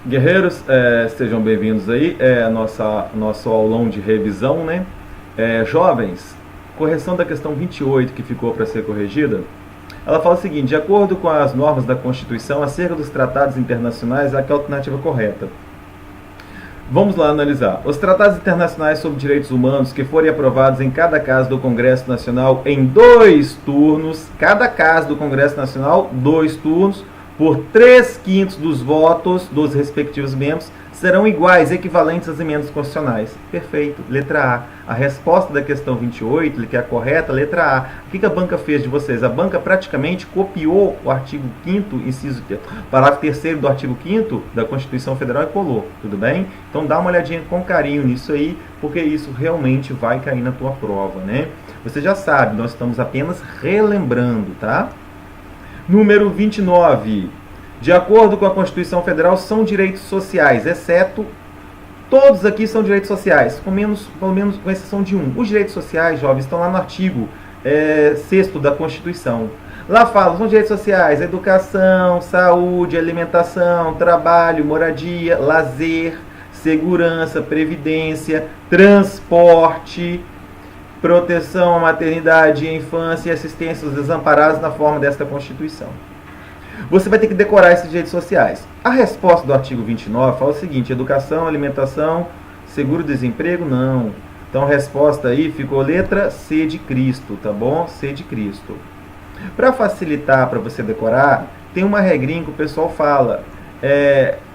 Guerreiros, sejam bem-vindos aí, nosso aulão de revisão, né? Jovens, correção da questão 28 que ficou para ser corrigida, ela fala o seguinte: de acordo com as normas da Constituição acerca dos tratados internacionais, aqui é a alternativa correta. Vamos lá analisar. Os tratados internacionais sobre direitos humanos que forem aprovados em cada caso do Congresso Nacional em 2 turnos, cada caso do Congresso Nacional, 2 turnos, por 3/5 dos votos dos respectivos membros, serão iguais, equivalentes às emendas constitucionais. Perfeito. Letra A. A resposta da questão 28, que é a correta, letra A. O que a banca fez de vocês? A banca praticamente copiou o artigo 5º, parágrafo 3º do artigo 5º da Constituição Federal e colou. Tudo bem? Então dá uma olhadinha com carinho nisso aí, porque isso realmente vai cair na tua prova, né? Você já sabe, nós estamos apenas relembrando, tá? Número 29. De acordo com a Constituição Federal, são direitos sociais, exceto... Todos aqui são direitos sociais, pelo menos com exceção de um. Os direitos sociais, jovens, estão lá no artigo 6º da Constituição. Lá fala, são direitos sociais: educação, saúde, alimentação, trabalho, moradia, lazer, segurança, previdência, transporte, proteção à maternidade e infância e assistência aos desamparados na forma desta Constituição. Você vai ter que decorar esses direitos sociais. A resposta do artigo 29 fala o seguinte: educação, alimentação, seguro-desemprego, não. Então a resposta aí ficou letra C de Cristo, tá bom? C de Cristo. Para facilitar, para você decorar, tem uma regrinha que o pessoal fala.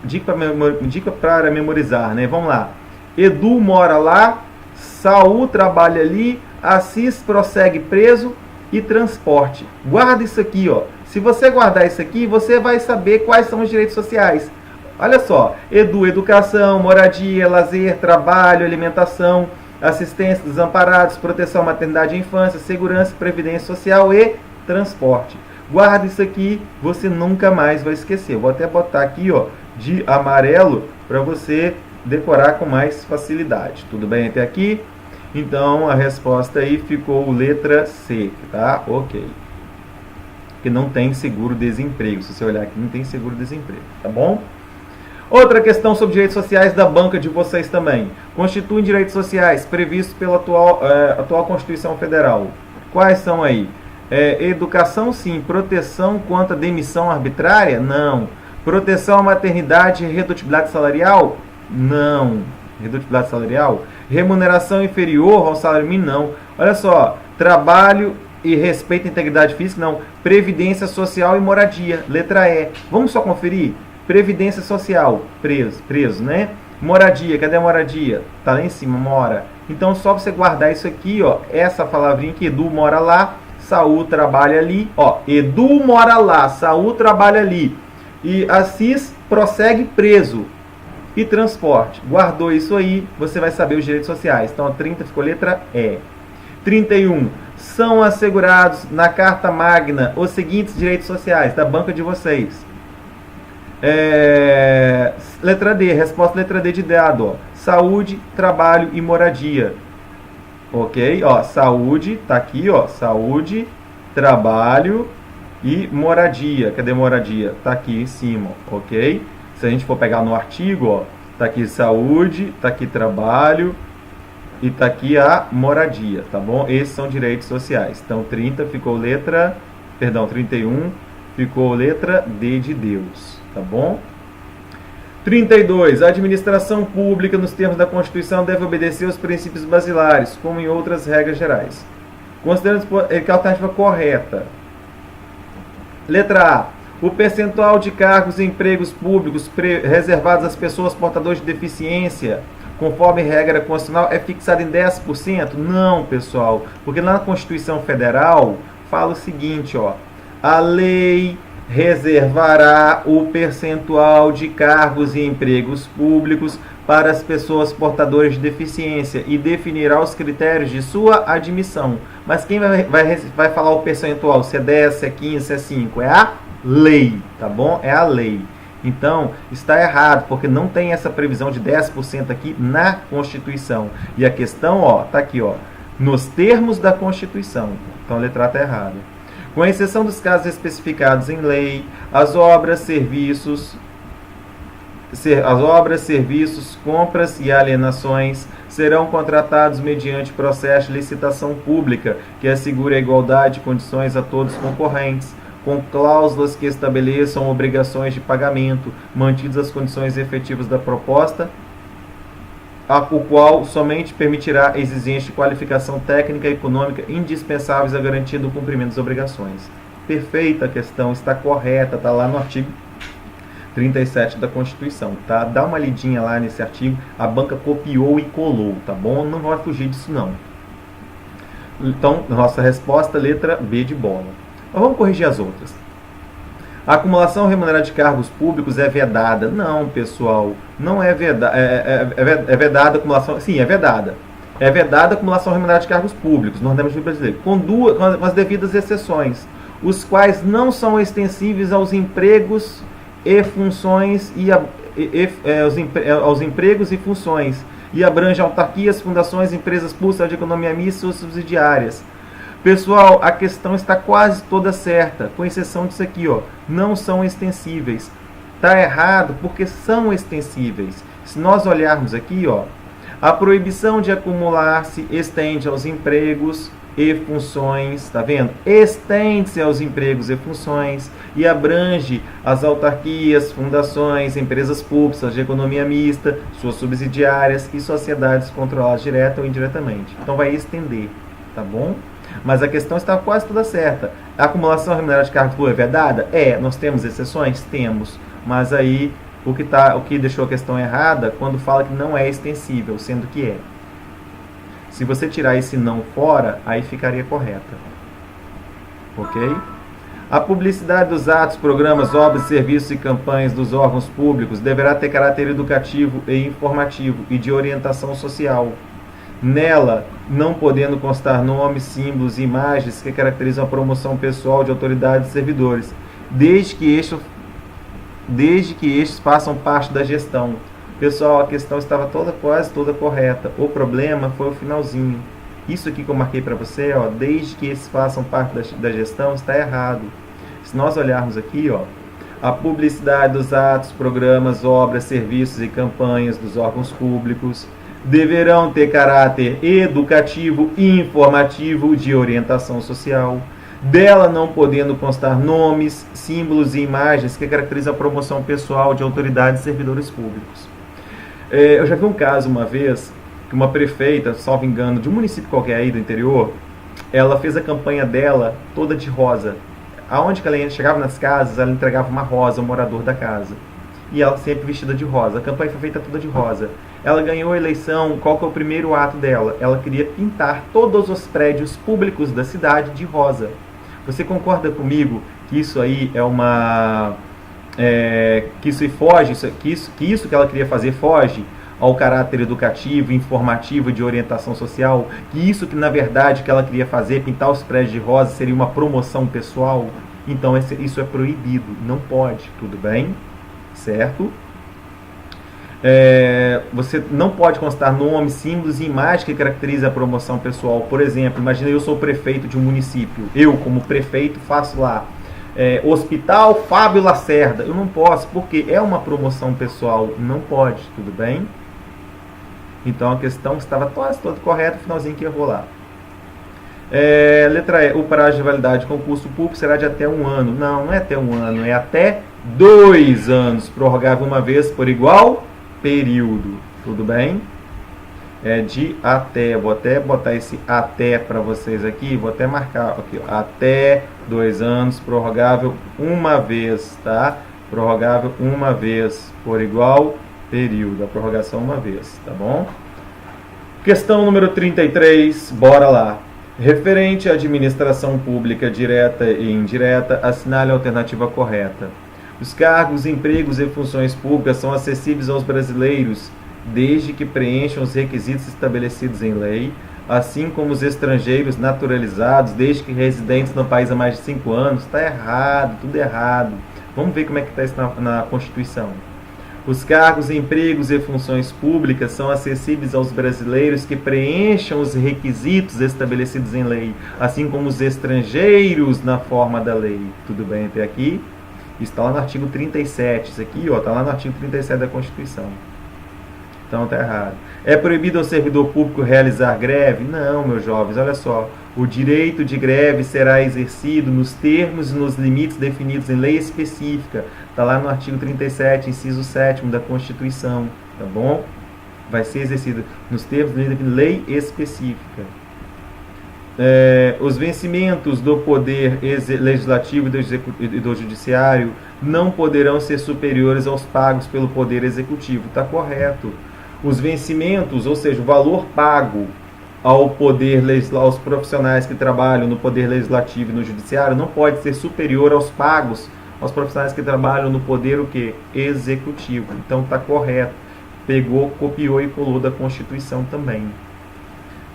Dica para memorizar, né? Vamos lá. Edu mora lá, Saul trabalha ali, Assis prossegue preso e transporte. Guarda isso aqui, ó. Se você guardar isso aqui, você vai saber quais são os direitos sociais. Olha só: Edu, educação, moradia, lazer, trabalho, alimentação, assistência dos desamparados, proteção à maternidade e infância, segurança, previdência social e transporte. Guarda isso aqui, você nunca mais vai esquecer. Eu vou até botar aqui, ó, de amarelo para você decorar com mais facilidade. Tudo bem até aqui? Então a resposta aí ficou letra C, tá? Ok. Que não tem seguro-desemprego. Se você olhar aqui, não tem seguro-desemprego, tá bom? Outra questão sobre direitos sociais da banca de vocês também. Constituem direitos sociais previstos pela atual Constituição Federal. Quais são aí? Educação, sim. Proteção contra demissão arbitrária? Não. Proteção à maternidade e redutibilidade salarial? Não. Redutibilidade salarial? Remuneração inferior ao salário mínimo? Não. Olha só: trabalho e respeito à integridade física? Não. Previdência social e moradia, letra E. Vamos só conferir? Previdência social, preso, né? Moradia, cadê a moradia? Tá lá em cima, mora. Então só você guardar isso aqui, ó, essa palavrinha que Edu mora lá, Saul trabalha ali, ó, Edu mora lá, Saul trabalha ali, e Assis prossegue preso. E transporte. Guardou isso aí, você vai saber os direitos sociais. Então a 30 ficou letra E. 31. São assegurados na Carta Magna os seguintes direitos sociais da banca de vocês. Letra D, resposta letra D de dado, ó. Saúde, trabalho e moradia. Ok? Ó, saúde, tá aqui, ó. Saúde, trabalho e moradia. Cadê moradia? Tá aqui em cima, ok? Se a gente for pegar no artigo, ó, tá aqui saúde, tá aqui trabalho e tá aqui a moradia, tá bom? Esses são direitos sociais. Então 30 ficou letra, 31 ficou letra D de Deus, tá bom? 32. A administração pública, nos termos da Constituição, deve obedecer aos princípios basilares, como em outras regras gerais. Considerando que a alternativa correta. Letra A. O percentual de cargos e empregos públicos reservados às pessoas portadoras de deficiência, conforme regra constitucional, é fixado em 10%? Não, pessoal, porque lá na Constituição Federal fala o seguinte, ó: a lei reservará o percentual de cargos e empregos públicos para as pessoas portadoras de deficiência e definirá os critérios de sua admissão. Mas quem vai falar o percentual? Se é 10, se é 15, se é 5? É a lei, tá bom? É a lei. Então, está errado, porque não tem essa previsão de 10% aqui na Constituição. E a questão, ó, tá aqui, ó, nos termos da Constituição. Então a letra A está errada. Com exceção dos casos especificados em lei, as obras, serviços As obras, serviços, compras e alienações serão contratados mediante processo de licitação pública que assegure a igualdade de condições a todos os concorrentes, com cláusulas que estabeleçam obrigações de pagamento, mantidas as condições efetivas da proposta, o qual somente permitirá a exigência de qualificação técnica e econômica indispensáveis à garantia do cumprimento das obrigações. Perfeita a questão, está correta, está lá no artigo 37 da Constituição, tá? Dá uma lidinha lá nesse artigo, a banca copiou e colou, tá bom? Não vai fugir disso não. Então, nossa resposta, letra B de bola. Mas vamos corrigir as outras. A acumulação remunerada de cargos públicos é vedada. Não, pessoal, não é vedada. É vedada a acumulação. Sim, é vedada. É vedada a acumulação remunerada de cargos públicos no ordenamento brasileiro, com as devidas exceções, os quais não são extensíveis aos empregos e funções aos empregos e funções e abrange autarquias, fundações, empresas públicas de economia mista e suas subsidiárias. Pessoal, a questão está quase toda certa, com exceção disso aqui, ó, não são extensíveis. Está errado porque são extensíveis. Se nós olharmos aqui, ó, a proibição de acumular se estende aos empregos e funções, tá vendo? Estende-se aos empregos e funções e abrange as autarquias, fundações, empresas públicas de economia mista, suas subsidiárias e sociedades controladas direta ou indiretamente. Então vai estender, tá bom? Mas a questão está quase toda certa. A acumulação remunerada de cargos públicos é vedada? Nós temos exceções? Temos. Mas aí o que deixou a questão errada quando fala que não é extensível, sendo que é. Se você tirar esse não fora, aí ficaria correta. Ok? A publicidade dos atos, programas, obras, serviços e campanhas dos órgãos públicos deverá ter caráter educativo e informativo e de orientação social. Nela, não podendo constar nomes, símbolos e imagens que caracterizam a promoção pessoal de autoridades e servidores, desde que estes façam parte da gestão. Pessoal, a questão estava quase toda correta. O problema foi o finalzinho. Isso aqui que eu marquei para você, ó, desde que esses façam parte da gestão, está errado. Se nós olharmos aqui, ó, a publicidade dos atos, programas, obras, serviços e campanhas dos órgãos públicos deverão ter caráter educativo, informativo, de orientação social, dela não podendo constar nomes, símbolos e imagens que caracterizam a promoção pessoal de autoridades e servidores públicos. Eu já vi um caso uma vez que uma prefeita, salvo engano, de um município qualquer aí do interior, ela fez a campanha dela toda de rosa. Aonde que ela chegava nas casas, ela entregava uma rosa ao morador da casa. E ela sempre vestida de rosa. A campanha foi feita toda de rosa. Ela ganhou a eleição, qual que é o primeiro ato dela? Ela queria pintar todos os prédios públicos da cidade de rosa. Você concorda comigo que isso aí é uma... que isso que ela queria fazer foge ao caráter educativo, informativo, de orientação social? Que isso que na verdade que ela queria fazer, pintar os prédios de rosa, seria uma promoção pessoal? Então isso é proibido, não pode, tudo bem? Certo? Você não pode constar nomes, símbolos e imagens que caracterizam a promoção pessoal. Por exemplo, imagina eu sou prefeito de um município. Eu, como prefeito, faço lá Hospital Fábio Lacerda. Eu não posso, porque é uma promoção pessoal. Não pode, tudo bem? Então a questão estava quase toda correta, o finalzinho que ia rolar. Letra E. O prazo de validade de concurso público será de até 1 ano. Não é até 1 ano, é até 2 anos. Prorrogável uma vez por igual período. Tudo bem? De até. Vou até botar esse até para vocês aqui. Vou até marcar aqui, ó, até 2 anos. Prorrogável uma vez, tá? Prorrogável uma vez por igual período. A prorrogação uma vez, tá bom? Questão número 33. Bora lá. Referente à administração pública direta e indireta, assinale a alternativa correta. Os cargos, empregos e funções públicas são acessíveis aos brasileiros desde que preencham os requisitos estabelecidos em lei, assim como os estrangeiros naturalizados desde que residentes no país há mais de 5 anos. Está errado, tudo errado. Vamos ver como é que está isso na Constituição. Os cargos, empregos e funções públicas são acessíveis aos brasileiros que preencham os requisitos estabelecidos em lei, assim como os estrangeiros na forma da lei. Tudo bem até aqui? Isso está lá no artigo 37. Isso aqui está lá no artigo 37 da Constituição. Então está errado. É proibido ao servidor público realizar greve? Não, meus jovens, olha só. O direito de greve será exercido nos termos e nos limites definidos em lei específica. Está lá no artigo 37, inciso 7º da Constituição. Tá bom? Vai ser exercido nos termos de lei específica. Os vencimentos do poder legislativo e do judiciário não poderão ser superiores aos pagos pelo poder executivo. Está correto. Os vencimentos, ou seja, o valor pago ao poder aos profissionais que trabalham no poder legislativo e no judiciário não pode ser superior aos pagos aos profissionais que trabalham no poder o quê? Executivo. Então está correto. Pegou, copiou e colou da Constituição também.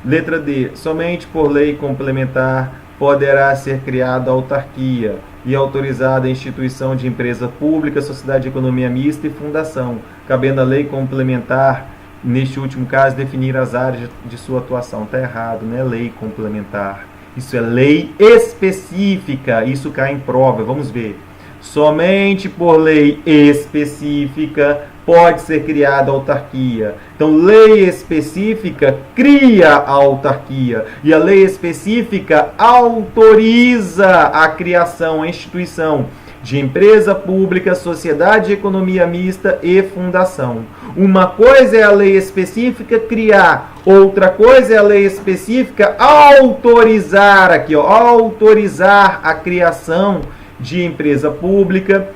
Letra D. Somente por lei complementar poderá ser criada autarquia e autorizada a instituição de empresa pública, sociedade de economia mista e fundação, cabendo a lei complementar, neste último caso, definir as áreas de sua atuação. Está errado, não é lei complementar. Isso é lei específica. Isso cai em prova. Vamos ver. Somente por lei específica pode ser criada autarquia. Então, lei específica cria a autarquia. E a lei específica autoriza a criação, a instituição de empresa pública, sociedade de economia mista e fundação. Uma coisa é a lei específica criar, outra coisa é a lei específica autorizar, aqui, ó, autorizar a criação de empresa pública,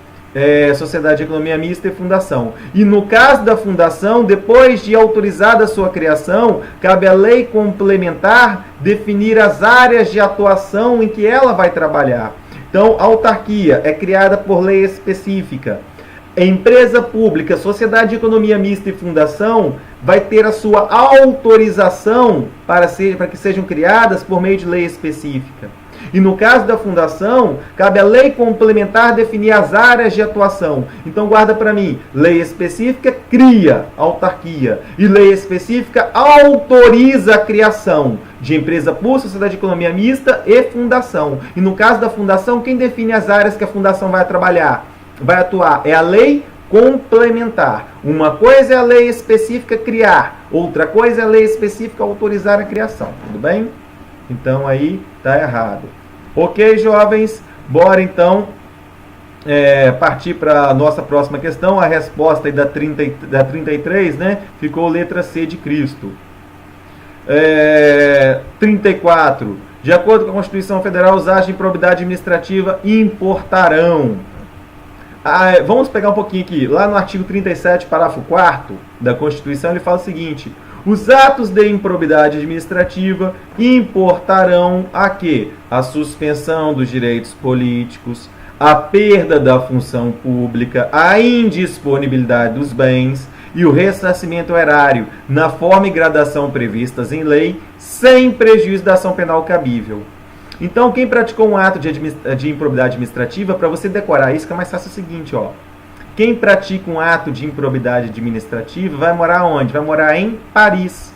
sociedade de economia mista e fundação. E no caso da fundação, depois de autorizada a sua criação, cabe à lei complementar definir as áreas de atuação em que ela vai trabalhar. Então, a autarquia é criada por lei específica. Empresa pública, sociedade de economia mista e fundação vai ter a sua autorização para que sejam criadas por meio de lei específica. E no caso da fundação, cabe à lei complementar definir as áreas de atuação. Então guarda para mim, lei específica cria autarquia e lei específica autoriza a criação de empresa pública, sociedade de economia mista e fundação. E no caso da fundação, quem define as áreas que a fundação vai trabalhar, vai atuar, é a lei complementar. Uma coisa é a lei específica criar, outra coisa é a lei específica autorizar a criação. Tudo bem? Então aí tá errado. Ok, jovens? Bora então partir para a nossa próxima questão. A resposta aí da 33, né? Ficou letra C de Cristo. 34. De acordo com a Constituição Federal, os atos de improbidade administrativa importarão. Vamos pegar um pouquinho aqui. Lá no artigo 37, parágrafo 4º da Constituição, ele fala o seguinte: os atos de improbidade administrativa importarão a quê? A suspensão dos direitos políticos, a perda da função pública, a indisponibilidade dos bens e o ressarcimento erário na forma e gradação previstas em lei, sem prejuízo da ação penal cabível. Então, quem praticou um ato de improbidade administrativa, para você decorar isso, que é mais fácil o seguinte, ó. Quem pratica um ato de improbidade administrativa vai morar onde? Vai morar em Paris.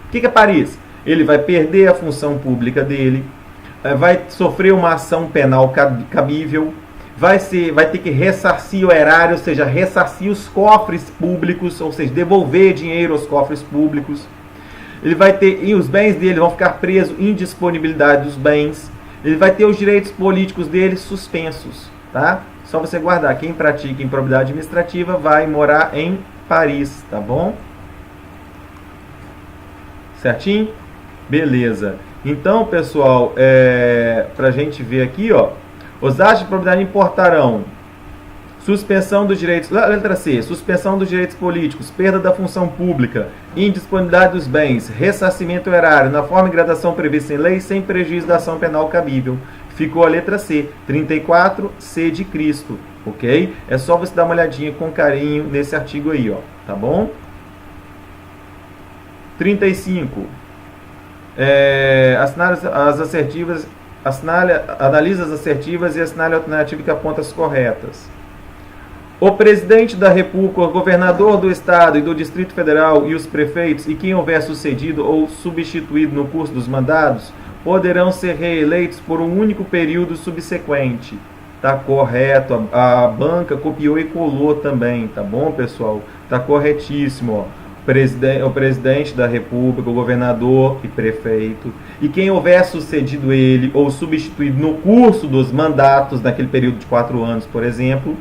O que é Paris? Ele vai perder a função pública dele, vai sofrer uma ação penal cabível, vai ter que ressarcir o erário, ou seja, ressarcir os cofres públicos, ou seja, devolver dinheiro aos cofres públicos. Ele vai ter, e os bens dele vão ficar presos, indisponibilidade dos bens. Ele vai ter os direitos políticos dele suspensos, tá? Só você guardar, quem pratica improbidade administrativa vai morar em Paris, tá bom? Certinho? Beleza. Então, pessoal, pra gente ver aqui, ó, os atos de improbidade importarão suspensão dos direitos, letra C, suspensão dos direitos políticos, perda da função pública, indisponibilidade dos bens, ressarcimento erário, na forma e gradação prevista em lei, sem prejuízo da ação penal cabível. Ficou a letra C, 34, C de Cristo, ok? É só você dar uma olhadinha com carinho nesse artigo aí, ó, tá bom? 35. Analisa as assertivas e assinale a alternativa que aponta as corretas. O presidente da República, o governador do Estado e do Distrito Federal e os prefeitos, e quem houver sucedido ou substituído no curso dos mandados, poderão ser reeleitos por um único período subsequente. Tá correto, a banca copiou e colou também, tá bom, pessoal? Tá corretíssimo, ó. O presidente da República, o governador e prefeito, e quem houver sucedido ele ou substituído no curso dos mandatos, naquele período de 4 anos, por exemplo,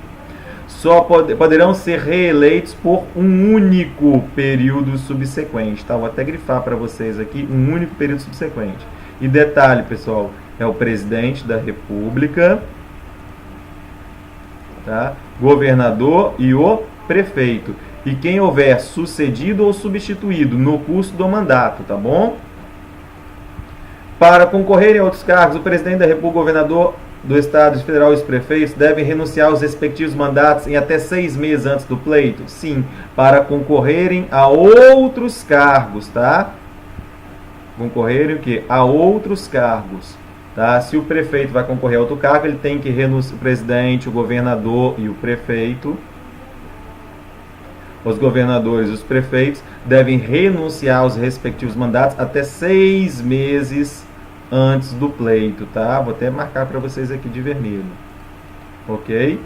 só poderão ser reeleitos por um único período subsequente. Tá? Vou até grifar para vocês aqui, um único período subsequente. E detalhe, pessoal, é o presidente da República, tá? Governador e o prefeito. E quem houver sucedido ou substituído no curso do mandato, tá bom? Para concorrerem a outros cargos, o presidente da República, o governador do Estado Federal e os prefeitos devem renunciar aos respectivos mandatos em até 6 meses antes do pleito? Sim, para concorrerem a outros cargos, tá? Concorrerem o quê? A outros cargos, tá? Se o prefeito vai concorrer a outro cargo, ele tem que renunciar, o presidente, o governador e o prefeito. Os governadores e os prefeitos devem renunciar aos respectivos mandatos até 6 meses antes do pleito, tá? Vou até marcar para vocês aqui de vermelho, ok?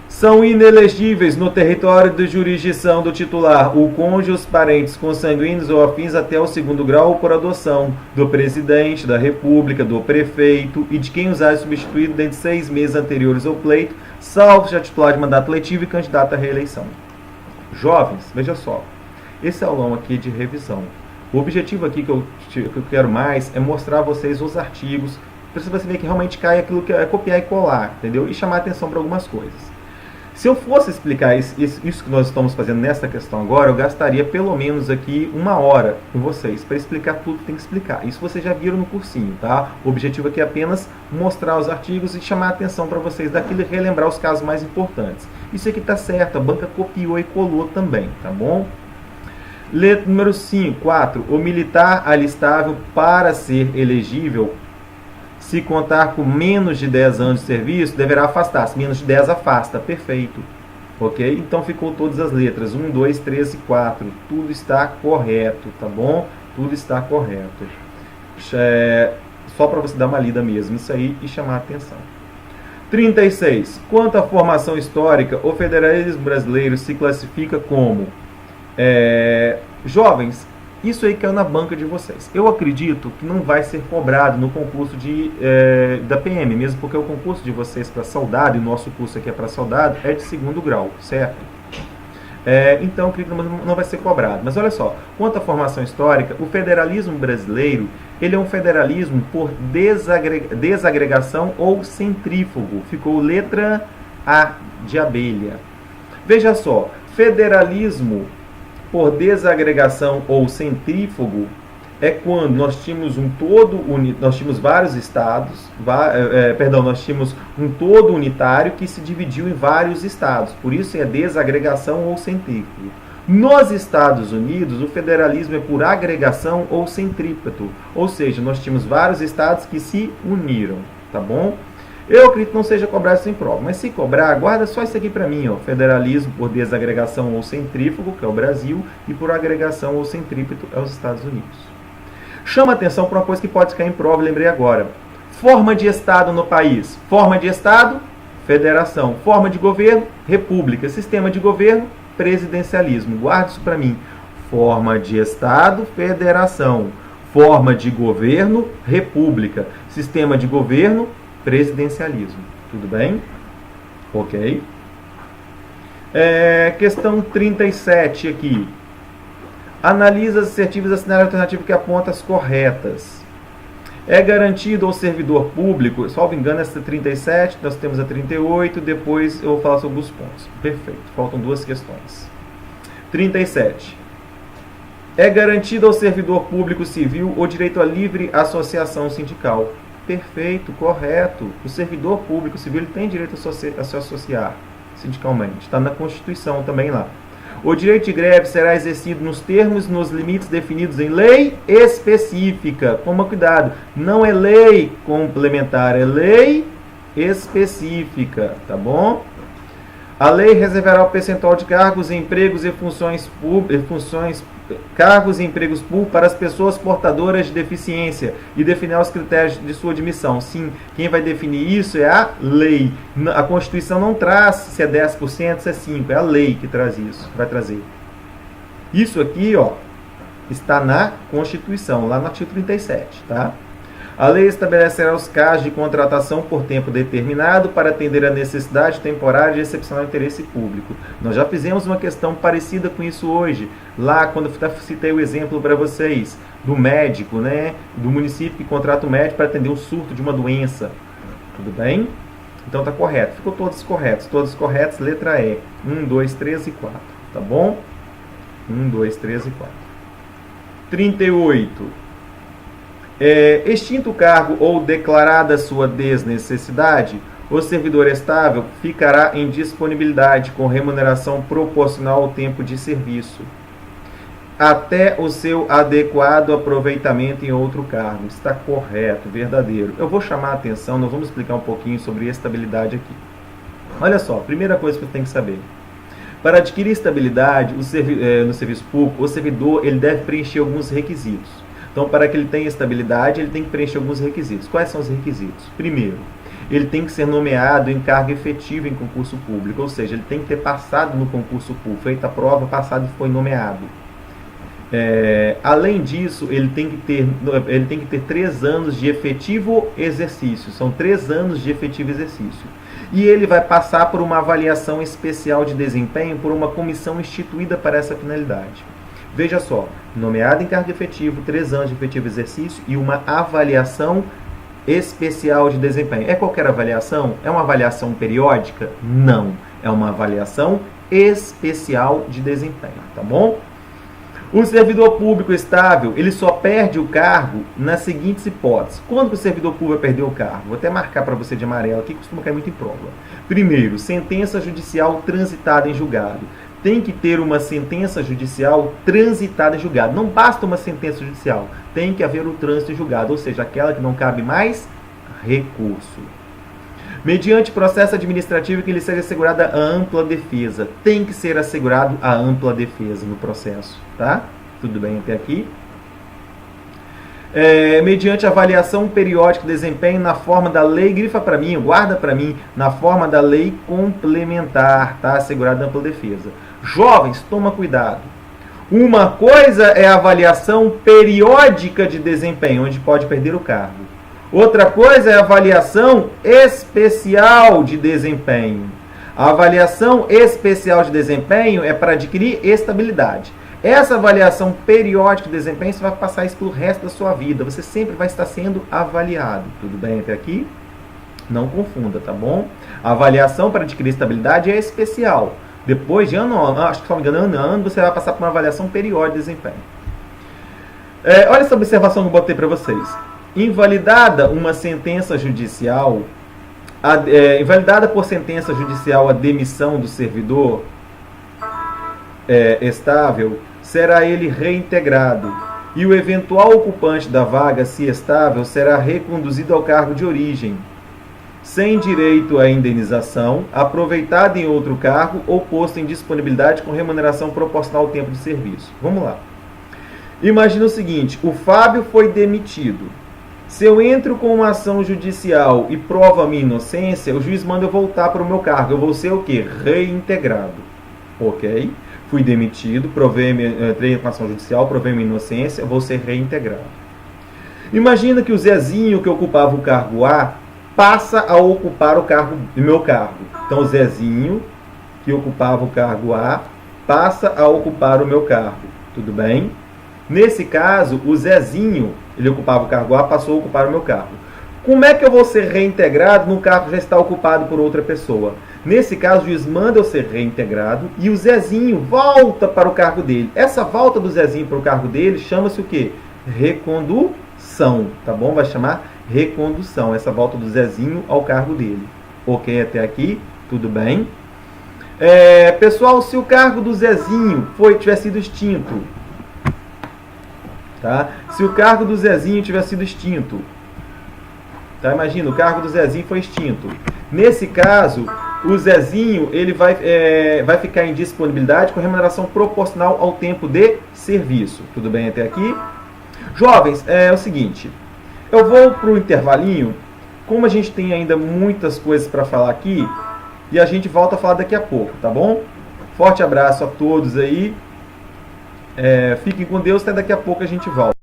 São inelegíveis no território de jurisdição do titular o cônjuge, os parentes consanguíneos ou afins até o 2º grau ou por adoção do presidente da República, do prefeito e de quem os há substituído dentro de 6 meses anteriores ao pleito, salvo já titular de mandato letivo e candidato à reeleição. Jovens, veja só, esse aulão aqui é de revisão. O objetivo aqui que eu quero mais é mostrar a vocês os artigos, para você ver que realmente cai aquilo que é copiar e colar, entendeu? E chamar atenção para algumas coisas. Se eu fosse explicar isso que nós estamos fazendo nessa questão agora, eu gastaria pelo menos aqui 1 hora com vocês, para explicar tudo que tem que explicar. Isso vocês já viram no cursinho, tá? O objetivo aqui é apenas mostrar os artigos e chamar a atenção para vocês daquilo e relembrar os casos mais importantes. Isso aqui está certo, a banca copiou e colou também, tá bom? Letra número 4. O militar alistável para ser elegível, se contar com menos de 10 anos de serviço, deverá afastar-se. Menos de 10 afasta. Perfeito. Ok? Então ficou todas as letras. 1, 2, 3 e 4. Tudo está correto, tá bom? Tudo está correto. Só para você dar uma lida mesmo isso aí e chamar a atenção. 36. Quanto à formação histórica, o federalismo brasileiro se classifica como... jovens, isso aí caiu na banca de vocês. Eu acredito que não vai ser cobrado no concurso da PM, mesmo porque o concurso de vocês para soldado, e o nosso curso aqui é para soldado, é de 2º grau, certo? Então, eu acredito que não vai ser cobrado. Mas olha só, quanto à formação histórica, o federalismo brasileiro, ele é um federalismo por desagregação ou centrífugo. Ficou letra A de abelha. Veja só, federalismo por desagregação ou centrífugo é quando nós tínhamos nós tínhamos vários estados, nós tínhamos um todo unitário que se dividiu em vários estados. Por isso é desagregação ou centrífugo. Nos Estados Unidos, o federalismo é por agregação ou centrípeto. Ou seja, nós tínhamos vários estados que se uniram, tá bom? Eu acredito que não seja cobrado sem prova, mas se cobrar, guarda só isso aqui para mim, ó. Federalismo por desagregação ou centrífugo, que é o Brasil, e por agregação ou centrípeto, é os Estados Unidos. Chama atenção para uma coisa que pode cair em prova, lembrei agora. Forma de Estado no país. Forma de Estado, federação. Forma de governo, república. Sistema de governo, presidencialismo. Guarda isso para mim. Forma de Estado, federação. Forma de governo, república. Sistema de governo, presidencialismo. Tudo bem? Ok. Questão 37 aqui. Analisa as assertivas e assinale a alternativa que aponta as corretas. É garantido ao servidor público, salvo engano, essa 37, nós temos a 38, depois eu vou falar sobre os pontos. Perfeito, faltam 2 questões. 37. É garantido ao servidor público civil o direito à livre associação sindical. Perfeito, correto. O servidor público civil tem direito a se associar sindicalmente. Está na Constituição também lá. O direito de greve será exercido nos termos e nos limites definidos em lei específica. Toma cuidado, não é lei complementar, é lei específica, tá bom? A lei reservará o percentual de cargos, empregos e funções cargos e empregos públicos para as pessoas portadoras de deficiência e definir os critérios de sua admissão. Sim, quem vai definir isso é a lei. A Constituição não traz se é 10%, se é 5%, é a lei que traz isso, vai trazer. Isso aqui, ó, está na Constituição, lá no artigo 37, tá? A lei estabelecerá os casos de contratação por tempo determinado para atender a necessidade temporária de excepcional interesse público. Nós já fizemos uma questão parecida com isso hoje, lá quando eu citei o exemplo para vocês, do médico, né, do município que contrata o médico para atender um surto de uma doença. Tudo bem? Então tá correto. Ficou todos corretos, letra E. 1, 2, 3 e 4, tá bom? 1, 2, 3 e 4. 38. Extinto o cargo ou declarada sua desnecessidade, o servidor estável ficará em disponibilidade com remuneração proporcional ao tempo de serviço, até o seu adequado aproveitamento em outro cargo. Está correto, verdadeiro. Eu vou chamar a atenção, nós vamos explicar um pouquinho sobre estabilidade aqui. Olha só, primeira coisa que você tem que saber. Para adquirir estabilidade no serviço público, o servidor ele deve preencher alguns requisitos. Então, para que ele tenha estabilidade, ele tem que preencher alguns requisitos. Quais são os requisitos? Primeiro, ele tem que ser nomeado em cargo efetivo em concurso público, ou seja, ele tem que ter passado no concurso público, feita a prova, passado e foi nomeado. Além disso, ele tem que ter 3 anos de efetivo exercício, são 3 anos de efetivo exercício. E ele vai passar por uma avaliação especial de desempenho por uma comissão instituída para essa finalidade. Veja só, nomeado em cargo efetivo, 3 anos de efetivo exercício e uma avaliação especial de desempenho. É qualquer avaliação? É uma avaliação periódica? Não. É uma avaliação especial de desempenho, tá bom? O servidor público estável, ele só perde o cargo nas seguintes hipóteses. Quando o servidor público vai perder o cargo? Vou até marcar para você de amarelo aqui, que costuma cair muito em prova. Primeiro, sentença judicial transitada em julgado. Tem que ter uma sentença judicial transitada em julgado. Não basta uma sentença judicial, tem que haver o trânsito em julgado, ou seja, aquela que não cabe mais recurso. Mediante processo administrativo que lhe seja assegurada a ampla defesa. Tem que ser assegurado a ampla defesa no processo, tá? Tudo bem até aqui? Mediante avaliação periódica de desempenho na forma da lei, grifa para mim, guarda para mim, na forma da lei complementar, tá? Assegurada a ampla defesa. Jovens, toma cuidado. Uma coisa é a avaliação periódica de desempenho, onde pode perder o cargo. Outra coisa é a avaliação especial de desempenho. A avaliação especial de desempenho é para adquirir estabilidade. Essa avaliação periódica de desempenho, você vai passar isso pelo resto da sua vida. Você sempre vai estar sendo avaliado. Tudo bem até aqui? Não confunda, tá bom? A avaliação para adquirir estabilidade é especial. Depois de ano a ano, acho que se não me engano, ano a ano, você vai passar por uma avaliação periódica de desempenho. Olha essa observação que eu botei para vocês. Invalidada uma sentença judicial, invalidada por sentença judicial a demissão do servidor estável, será ele reintegrado e o eventual ocupante da vaga, se estável, será reconduzido ao cargo de origem, sem direito à indenização, aproveitado em outro cargo ou posto em disponibilidade com remuneração proporcional ao tempo de serviço. Vamos lá. Imagina o seguinte, o Fábio foi demitido. Se eu entro com uma ação judicial e provo a minha inocência, o juiz manda eu voltar para o meu cargo. Eu vou ser o quê? Reintegrado. Ok? Fui demitido, entrei com ação judicial, provei minha inocência, vou ser reintegrado. Imagina que o Zezinho, que ocupava o cargo A, passa a ocupar o meu cargo. Então, o Zezinho, que ocupava o cargo A, passa a ocupar o meu cargo. Tudo bem? Nesse caso, o Zezinho, ele ocupava o cargo A, passou a ocupar o meu cargo. Como é que eu vou ser reintegrado no cargo que já está ocupado por outra pessoa? Nesse caso, o juiz manda eu ser reintegrado e o Zezinho volta para o cargo dele. Essa volta do Zezinho para o cargo dele chama-se o quê? Recondução, tá bom? Vai chamar recondução, essa volta do Zezinho ao cargo dele. Ok até aqui? Tudo bem? Pessoal, se o cargo do Zezinho tiver sido extinto, tá? Se o cargo do Zezinho tiver sido extinto, tá? Imagina, o cargo do Zezinho foi extinto. Nesse caso, O Zezinho, ele vai ficar em disponibilidade com remuneração proporcional ao tempo de serviço. Tudo bem até aqui? Jovens, é o seguinte, eu vou para o intervalinho, como a gente tem ainda muitas coisas para falar aqui, e a gente volta a falar daqui a pouco, tá bom? Forte abraço a todos aí, fiquem com Deus, até daqui a pouco a gente volta.